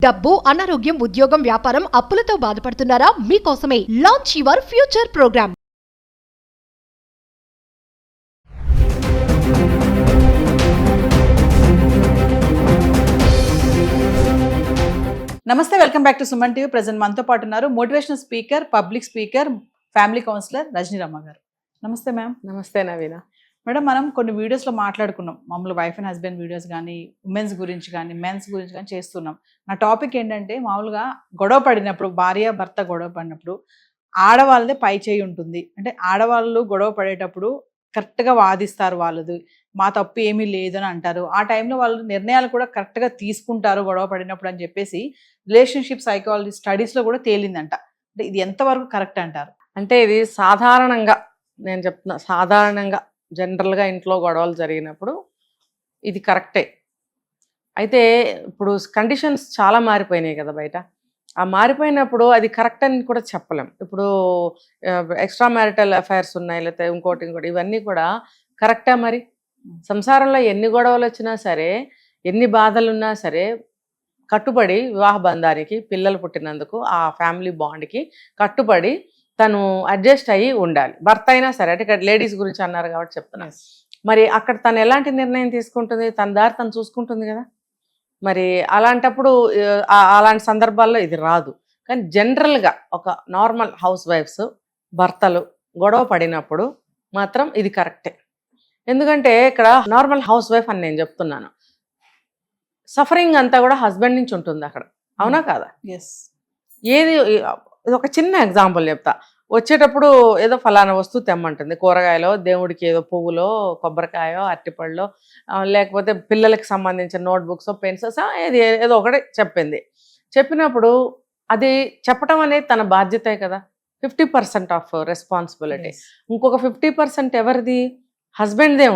డబ్బు, అనారోగ్యం, ఉద్యోగం, వ్యాపారం, అప్పులతో బాధపడుతున్నారా? మీకోసమే లాంచ్ యువర్ ఫ్యూచర్ ప్రోగ్రామ్. నమస్తే, welcome back to Suman TV. Present మనతో పాటు ఉన్నారు motivational speaker, public speaker, family counsellor Rajani Ramma గారు. నమస్తే మ్యామ్. నమస్తే నవీన. మేడం, మనం కొన్ని వీడియోస్లో మాట్లాడుకున్నాం, మామూలు వైఫ్ అండ్ హస్బెండ్ వీడియోస్ కానీ, ఉమెన్స్ గురించి కానీ, మెన్స్ గురించి కానీ చేస్తున్నాం. నా టాపిక్ ఏంటంటే, మామూలుగా గొడవ పడినప్పుడు, భార్య భర్త గొడవ పడినప్పుడు ఆడవాళ్ళదే పై చేయి ఉంటుంది. అంటే ఆడవాళ్ళు గొడవ పడేటప్పుడు కరెక్ట్గా వాదిస్తారు, వాళ్ళది మా తప్పు ఏమీ లేదని అంటారు. ఆ టైంలో వాళ్ళు నిర్ణయాలు కూడా కరెక్ట్గా తీసుకుంటారు గొడవ పడినప్పుడు అని చెప్పేసి రిలేషన్షిప్ సైకాలజీ స్టడీస్లో కూడా తేలిందంట. అంటే ఇది ఎంతవరకు కరెక్ట్ అంటారు? అంటే ఇది సాధారణంగా నేను చెప్తున్నా, సాధారణంగా జనరల్గా ఇంట్లో గొడవలు జరిగినప్పుడు ఇది కరెక్టే. అయితే ఇప్పుడు కండిషన్స్ చాలా మారిపోయినాయి కదా బయట. ఆ మారిపోయినప్పుడు అది కరెక్ట్ అని కూడా చెప్పలేం. ఇప్పుడు ఎక్స్ట్రా మ్యారిటల్ అఫైర్స్ ఉన్నాయి, లేకపోతే ఇంకోటి ఇవన్నీ కూడా కరెక్టా? మరి సంసారంలో ఎన్ని గొడవలు వచ్చినా సరే, ఎన్ని బాధలు ఉన్నా సరే, కట్టుబడి వివాహ బంధానికి, పిల్లలు పుట్టినందుకు ఆ ఫ్యామిలీ బాండ్కి కట్టుబడి తను అడ్జస్ట్ అయ్యి ఉండాలి. భర్త అయినా సరే, అంటే ఇక్కడ లేడీస్ గురించి అన్నారు కాబట్టి చెప్తున్నాను. మరి అక్కడ తను ఎలాంటి నిర్ణయం తీసుకుంటుంది? తన దారి తను చూసుకుంటుంది కదా. మరి అలాంటప్పుడు అలాంటి సందర్భాల్లో ఇది రాదు. కానీ జనరల్గా ఒక నార్మల్ హౌస్ వైఫ్స్ భర్తలు గొడవ పడినప్పుడు మాత్రం ఇది కరెక్టే. ఎందుకంటే ఇక్కడ నార్మల్ హౌస్ వైఫ్ అని నేను చెప్తున్నాను, సఫరింగ్ అంతా కూడా హస్బెండ్ నుంచి ఉంటుంది అక్కడ. అవునా కాదా? ఎస్. ఏది ఒక చిన్న ఎగ్జాంపుల్ చెప్తా. వచ్చేటప్పుడు ఏదో ఫలానా వస్తువు తెమ్మంటుంది, కూరగాయలో, దేవుడికి ఏదో పువ్వులో, కొబ్బరికాయో, అరటిపళ్ళలో, లేకపోతే పిల్లలకి సంబంధించిన నోట్బుక్స్, పెన్సిల్స్, ఏదో ఒకటి చెప్పింది. చెప్పినప్పుడు అది చెప్పటం అనేది తన బాధ్యతే కదా. 50% ఆఫ్ రెస్పాన్సిబిలిటీ. ఇంకొక 50% ఎవరిది? హస్బెండ్దే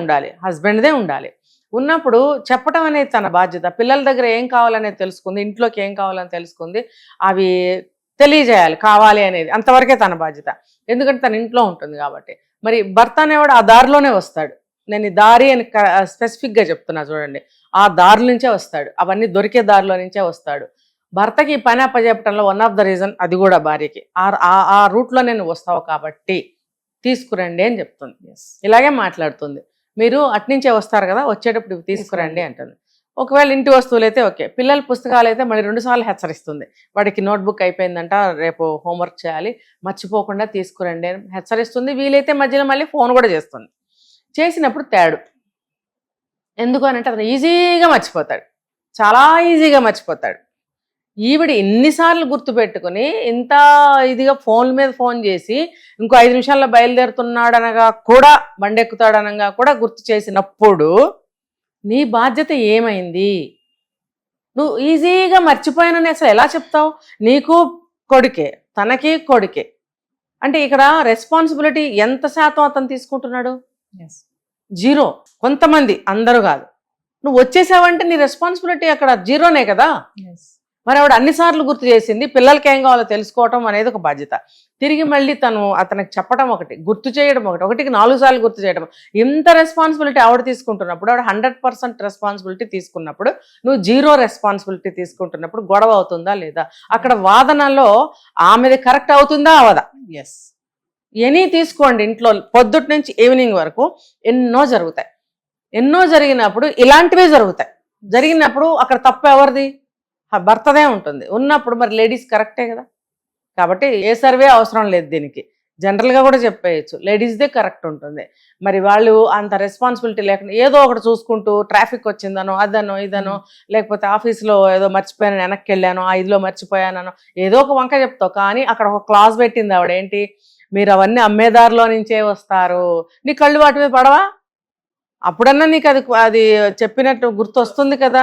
ఉండాలి. ఉన్నప్పుడు చెప్పటం అనేది తన బాధ్యత. పిల్లల దగ్గర ఏం కావాలనేది తెలుసుకుంది, ఇంట్లోకి ఏం కావాలని తెలుసుకుంది, అవి తెలియజేయాలి, కావాలి అనేది అంతవరకే తన బాధ్యత. ఎందుకంటే తన ఇంట్లో ఉంటుంది కాబట్టి. మరి భర్త అనేవాడు ఆ దారిలోనే వస్తాడు. నేను ఈ దారి అని స్పెసిఫిక్గా చెప్తున్నా చూడండి. ఆ దారి నుంచే వస్తాడు, అవన్నీ దొరికే దారిలో నుంచే వస్తాడు. భర్తకి పని అప్పచెప్పటంలో వన్ ఆఫ్ ద రీజన్ అది కూడా భార్యకి ఆ రూట్లో నేను వస్తావు కాబట్టి తీసుకురండి అని చెప్తుంది. ఇలాగే మాట్లాడుతుంది. మీరు అట్నుంచే వస్తారు కదా, వచ్చేటప్పుడు తీసుకురండి అంటుంది. ఒకవేళ ఇంటి వస్తువులు అయితే ఓకే, పిల్లల పుస్తకాలు అయితే మళ్ళీ 2 సార్లు హెచ్చరిస్తుంది. వాడికి నోట్బుక్ అయిపోయిందంట, రేపు హోంవర్క్ చేయాలి, మర్చిపోకుండా తీసుకురండి అని హెచ్చరిస్తుంది. వీలైతే మధ్యలో మళ్ళీ ఫోన్ కూడా చేస్తుంది. చేసినప్పుడు తేడు ఎందుకు అని అంటే అతను ఈజీగా మర్చిపోతాడు, చాలా ఈజీగా మర్చిపోతాడు. ఈవిడ ఎన్నిసార్లు గుర్తుపెట్టుకుని ఇంత ఇదిగా ఫోన్ మీద ఫోన్ చేసి ఇంకో 5 నిమిషాల్లో బయలుదేరుతున్నాడనగా కూడా, బండెక్కుతాడనగా కూడా గుర్తు చేసినప్పుడు నీ బాధ్యత ఏమైంది? నువ్వు ఈజీగా మర్చిపోయానని అసలు ఎలా చెప్తావు? నీకు కొడుకే, తనకి కొడుకే. అంటే ఇక్కడ రెస్పాన్సిబిలిటీ ఎంత శాతం అతను తీసుకుంటున్నాడు? 0. కొంతమంది, అందరూ కాదు. నువ్వు వచ్చేసావంటే నీ రెస్పాన్సిబిలిటీ అక్కడ 0నే కదా. మరి ఆవిడ అన్నిసార్లు గుర్తు చేసింది. పిల్లలకి ఏం కావాలో తెలుసుకోవటం అనేది ఒక బాధ్యత. తిరిగి మళ్ళీ అతనికి చెప్పడం ఒకటి, గుర్తు చేయడం ఒకటికి 4 సార్లు గుర్తు చేయడం. ఇంత రెస్పాన్సిబిలిటీ ఆవిడ తీసుకుంటున్నప్పుడు, ఆవిడ 100% రెస్పాన్సిబిలిటీ తీసుకున్నప్పుడు, నువ్వు 0 రెస్పాన్సిబిలిటీ తీసుకుంటున్నప్పుడు గొడవ అవుతుందా లేదా? అక్కడ వాదనలో ఆమెది కరెక్ట్ అవుతుందా అవదా? ఎస్. ఎనీ తీసుకోండి, ఇంట్లో పొద్దుటి నుంచి ఈవినింగ్ వరకు ఎన్నో జరుగుతాయి. ఎన్నో జరిగినప్పుడు ఇలాంటివే జరుగుతాయి. జరిగినప్పుడు అక్కడ తప్పు ఎవరిది? భర్తదే ఉంటుంది. ఉన్నప్పుడు మరి లేడీస్ కరెక్టే కదా. కాబట్టి ఏ సర్వే అవసరం లేదు దీనికి. జనరల్గా కూడా చెప్పేయచ్చు, లేడీస్దే కరెక్ట్ ఉంటుంది. మరి వాళ్ళు అంత రెస్పాన్సిబిలిటీ లేకుండా ఏదో ఒకటి చూసుకుంటూ, ట్రాఫిక్ వచ్చిందనో, అదనో ఇదనో, లేకపోతే ఆఫీస్లో ఏదో మర్చిపోయాను, వెనక్కి వెళ్ళాను, 5లో మర్చిపోయానో, ఏదో ఒక వంక చెప్తావు. కానీ అక్కడ ఒక క్లాజ్ పెట్టింది ఆవిడ, ఏంటి? మీరు అవన్నీ అమ్మేదారిలో నుంచే వస్తారు. నీ కళ్ళు వాటి మీద పడవా? అప్పుడన్నా నీకు అది చెప్పినట్టు గుర్తు వస్తుంది కదా.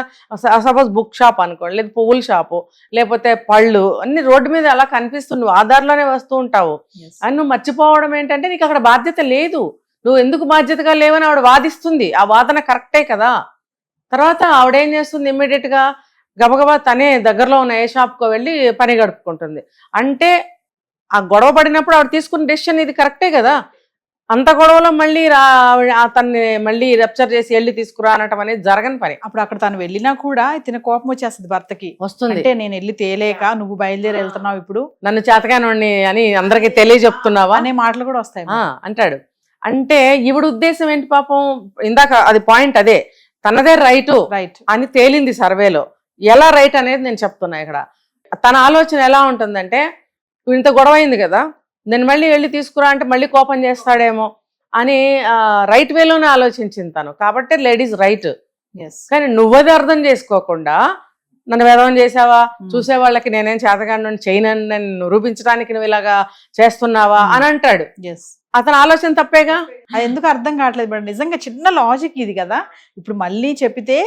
సపోజ్ బుక్ షాప్ అనుకోండి, లేదా పువ్వుల షాపు, లేకపోతే పళ్ళు, అన్ని రోడ్డు మీద అలా కనిపిస్తుంది, ఆధార్లోనే వస్తూ ఉంటావు. అని నువ్వు మర్చిపోవడం ఏంటంటే నీకు అక్కడ బాధ్యత లేదు. నువ్వు ఎందుకు బాధ్యతగా లేవని ఆవిడ వాదిస్తుంది. ఆ వాదన కరెక్టే కదా. తర్వాత ఆవిడేం చేస్తుంది? ఇమ్మీడియట్గా గబగబా తనే దగ్గరలో ఉన్న ఏ షాప్కో వెళ్ళి పని గడుపుకుంటుంది. అంటే ఆ గొడవ పడినప్పుడు ఆవిడ తీసుకున్న డెసిషన్ ఇది కరెక్టే కదా. అంత గొడవలో మళ్ళీ అతన్ని మళ్ళీ రెప్చర్ చేసి వెళ్ళి తీసుకురా అనటం అనేది జరగని పని. అప్పుడు అక్కడ తను వెళ్ళినా కూడా తిన కోపం వచ్చేస్తుంది భర్తకి. వస్తుంది, అంటే నేను వెళ్ళి తేలేక నువ్వు బయలుదేరి వెళ్తున్నావు ఇప్పుడు, నన్ను చేతకానోడిని అని అందరికి తెలియజెప్తున్నావా అనే మాటలు కూడా వస్తాయి. అంటాడు. అంటే ఈవిడ ఉద్దేశం ఏంటి పాపం, ఇందాక అది పాయింట్ అదే, తనదే రైట్ అని తేలింది సర్వేలో. ఎలా రైట్ అనేది నేను చెప్తున్నా ఇక్కడ. తన ఆలోచన ఎలా ఉంటుందంటే, ఇంత గొడవ అయింది కదా, నేను మళ్ళీ వెళ్ళి తీసుకురా అంటే మళ్ళీ కోపం చేస్తాడేమో అని రైట్ వేలోనే ఆలోచించింది తను. కాబట్టి లేడీస్ రైట్. కానీ నువ్వది అర్థం చేసుకోకుండా నన్ను వేదం చేసావా, చూసే వాళ్ళకి నేనేం చేతగాను చేయనని నిరూపించడానికి నువ్వు ఇలాగా చేస్తున్నావా అని అంటాడు. అతని ఆలోచన తప్పేగా. అది ఎందుకు అర్థం కావట్లేదు మేడం. నిజంగా చిన్న లాజిక్ ఇది కదా. ఇప్పుడు మళ్ళీ చెప్పితే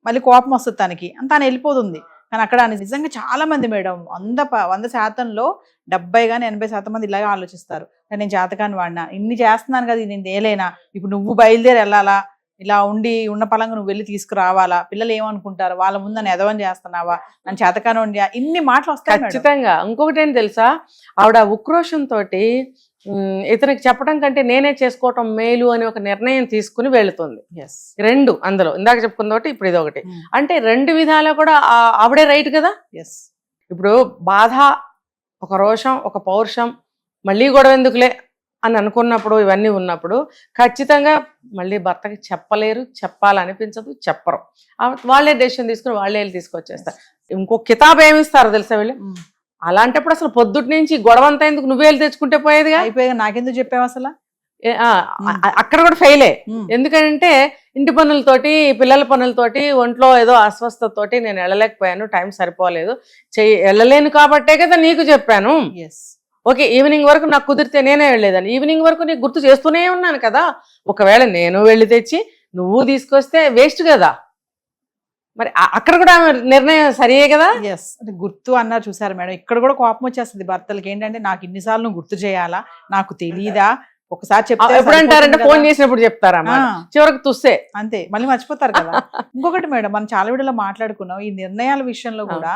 మళ్ళీ కోపం వస్తుంది తనకి, తను వెళ్ళిపోతుంది. కానీ అక్కడ నిజంగా చాలా మంది మేడం 100% 70 కానీ 80% మంది ఇలాగే ఆలోచిస్తారు. నేను జాతకాన్ని వాడినా, ఇన్ని చేస్తున్నాను కదా, నేను తేలేనా, ఇప్పుడు నువ్వు బయలుదేరి వెళ్ళాలా, ఇలా ఉన్న పలంగా నువ్వు వెళ్ళి తీసుకురావాలా, పిల్లలు ఏమనుకుంటారు, వాళ్ళ ముందు నన్ను ఎదవని చేస్తున్నావా, నన్ను చేతకాని ఉండి, ఇన్ని మాటలు వస్తాయి. ఖచ్చితంగా. ఇంకొకటి ఏం తెలుసా, ఆవిడ ఉక్రోషంతో ఇతనికి చెప్పడం కంటే నేనే చేసుకోవటం మేలు అని ఒక నిర్ణయం తీసుకుని వెళుతుంది. రెండు అందులో ఇందాక చెప్పుకున్న ఒకటి, ఇప్పుడు ఇది ఒకటి. అంటే రెండు విధాలా కూడా ఆవిడే రైట్ కదా. ఇప్పుడు బాధ, ఒక రోషం, ఒక పౌరుషం, మళ్ళీ గొడవ ఎందుకులే అని అనుకున్నప్పుడు, ఇవన్నీ ఉన్నప్పుడు ఖచ్చితంగా మళ్ళీ భర్తకి చెప్పలేరు, చెప్పాలనిపించదు, చెప్పరు. వాళ్ళే డెసిషన్ తీసుకుని వాళ్ళే వెళ్ళి తీసుకొచ్చేస్తారు. ఇంకో కితాబ్ ఏమిస్తారు తెలుసా వీళ్ళు. అలాంటప్పుడు అసలు పొద్దుటి నుంచి గొడవంతా ఎందుకు, నువ్వే వెళ్ళి తెచ్చుకుంటే పోయేదిగా. అయిపోయాగా నాకెందుకు చెప్పావు అసలు. అక్కడ కూడా ఫెయిలే. ఎందుకంటే ఇంటి పనులతోటి, పిల్లల పనులతోటి, ఒంట్లో ఏదో అస్వస్థతతోటి నేను వెళ్ళలేకపోయాను, టైం సరిపోలేదు, వెళ్ళలేను కాబట్టే కదా నీకు చెప్పాను. ఓకే, ఈవినింగ్ వరకు నాకు కుదిరితే నేనే వెళ్ళేదాన్ని, ఈవినింగ్ వరకు నీకు గుర్తు చేస్తూనే ఉన్నాను కదా. ఒకవేళ నేను వెళ్ళి తెచ్చి నువ్వు తీసుకొస్తే వేస్ట్ కదా. మరి అక్కడ కూడా నిర్ణయం సరియే కదా. గుర్తు అన్నారు చూసారు మేడం, ఇక్కడ కూడా కోపం వచ్చేస్తుంది భర్తలకి. ఏంటంటే నాకు ఇన్నిసార్లు నువ్వు గుర్తు చేయాలా, నాకు తెలీదా, ఒకసారి చెప్తే ఎప్పుడంటారంటే ఫోన్ చేసినప్పుడు చెప్తారా, చివరికి తుస్తే అంతే, మళ్ళీ మర్చిపోతారు కదా. ఇంకొకటి మేడం, మనం చాలా వీడియోలో మాట్లాడుకున్నాం ఈ నిర్ణయాల విషయంలో కూడా.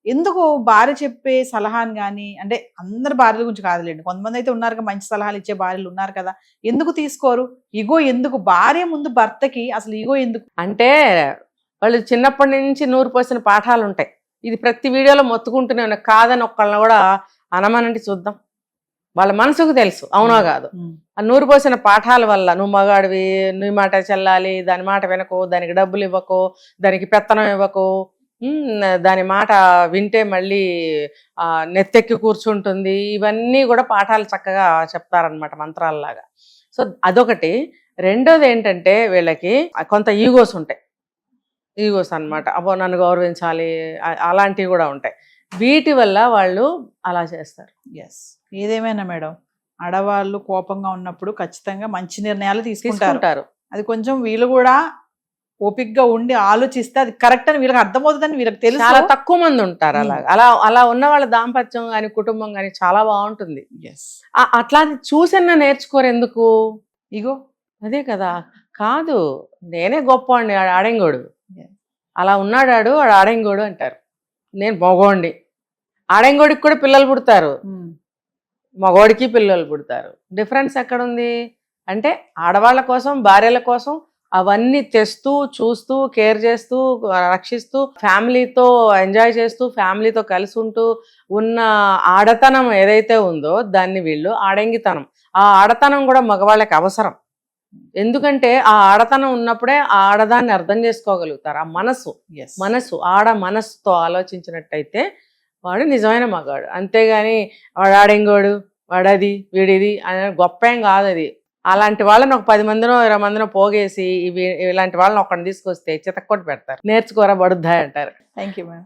ఎందుకు భార్య చెప్పే సలహాని కానీ, అంటే అందరు భార్యల గురించి కాదులేండి, కొంతమంది అయితే ఉన్నారు కదా మంచి సలహాలు ఇచ్చే భార్యలు ఉన్నారు కదా, ఎందుకు తీసుకోరు? ఈగో ఎందుకు? భార్య ముందు భర్తకి అసలు ఈగో ఎందుకు? అంటే వాళ్ళు చిన్నప్పటి నుంచి నూరు పోసిన పాఠాలు ఉంటాయి. ఇది ప్రతి వీడియోలో మొత్తుకుంటూనే ఉన్నాయి. కాదని ఒక్కళ్ళని కూడా అనమనంటే చూద్దాం. వాళ్ళ మనసుకు తెలుసు అవునో కాదు. ఆ నూరు పోసిన పాఠాల వల్ల, నువ్వు మగాడివి, నీ మాట చెల్లాలి, దాని మాట వినకు, దానికి డబ్బులు ఇవ్వకు, దానికి పెత్తనం ఇవ్వకు, దాని మాట వింటే మళ్ళీ నెత్తెక్కి కూర్చుంటుంది, ఇవన్నీ కూడా పాఠాలు చక్కగా చెప్తారనమాట, మంత్రాలలాగా. సో అదొకటి. రెండోది ఏంటంటే వీళ్ళకి కొంత ఈగోస్ ఉంటాయి. ఈగోస్ అనమాట, అబ్బో నన్ను గౌరవించాలి, అలాంటివి కూడా ఉంటాయి. వీటి వల్ల వాళ్ళు అలా చేస్తారు. ఏదేమైనా మేడం, ఆడవాళ్ళు కోపంగా ఉన్నప్పుడు ఖచ్చితంగా మంచి నిర్ణయాలు తీసుకుంటారు. అది కొంచెం వీళ్ళు కూడా ఓపిక్గా ఉండి ఆలోచిస్తే అది కరెక్ట్ అని వీళ్ళకి అర్థమవుతుందని వీళ్ళకి తెలుసు. చాలా తక్కువ మంది ఉంటారు అలా ఉన్న వాళ్ళ దాంపత్యం కానీ కుటుంబం కానీ చాలా బాగుంటుంది. అట్లా చూసన్నా నేర్చుకోరు. ఎందుకు? ఇగో అదే కదా. కాదు, నేనే గొప్ప అండి, ఆడెంగోడు, అలా ఉన్నాడు వాడు ఆడెంగోడు అంటారు. నేను మగోండి, ఆడెంగోడికి కూడా పిల్లలు పుడతారు, మగోడికి పిల్లలు పుడతారు. డిఫరెన్స్ ఎక్కడుంది? అంటే ఆడవాళ్ళ కోసం, భార్యల కోసం అవన్నీ తెస్తూ, చూస్తూ, కేర్ చేస్తూ, రక్షిస్తూ, ఫ్యామిలీతో ఎంజాయ్ చేస్తూ, ఫ్యామిలీతో కలిసి ఉంటూ ఉన్న ఆడతనం ఏదైతే ఉందో దాన్ని వీళ్ళు ఆడంగితనం. ఆ ఆడతనం కూడా మగవాళ్ళకి అవసరం. ఎందుకంటే ఆ ఆడతనం ఉన్నప్పుడే ఆ ఆడదాన్ని అర్థం చేసుకోగలుగుతారు. ఆ మనసు ఆడ మనసుతో ఆలోచించినట్టయితే వాడు నిజమైన మగాడు. అంతేగాని వాడు ఆడెంగోడు, వాడది, వీడిది అనే గొప్ప ఏం కాదు అది. అలాంటి వాళ్ళని ఒక 10 మందినో 20 మందినో పోగేసి ఇలాంటి వాళ్ళని ఒకరిని తీసుకొస్తే చితక్కొట్టి పెడతారు. నేర్చుకోరా బడుద్దా అంటారు. Thank you madam.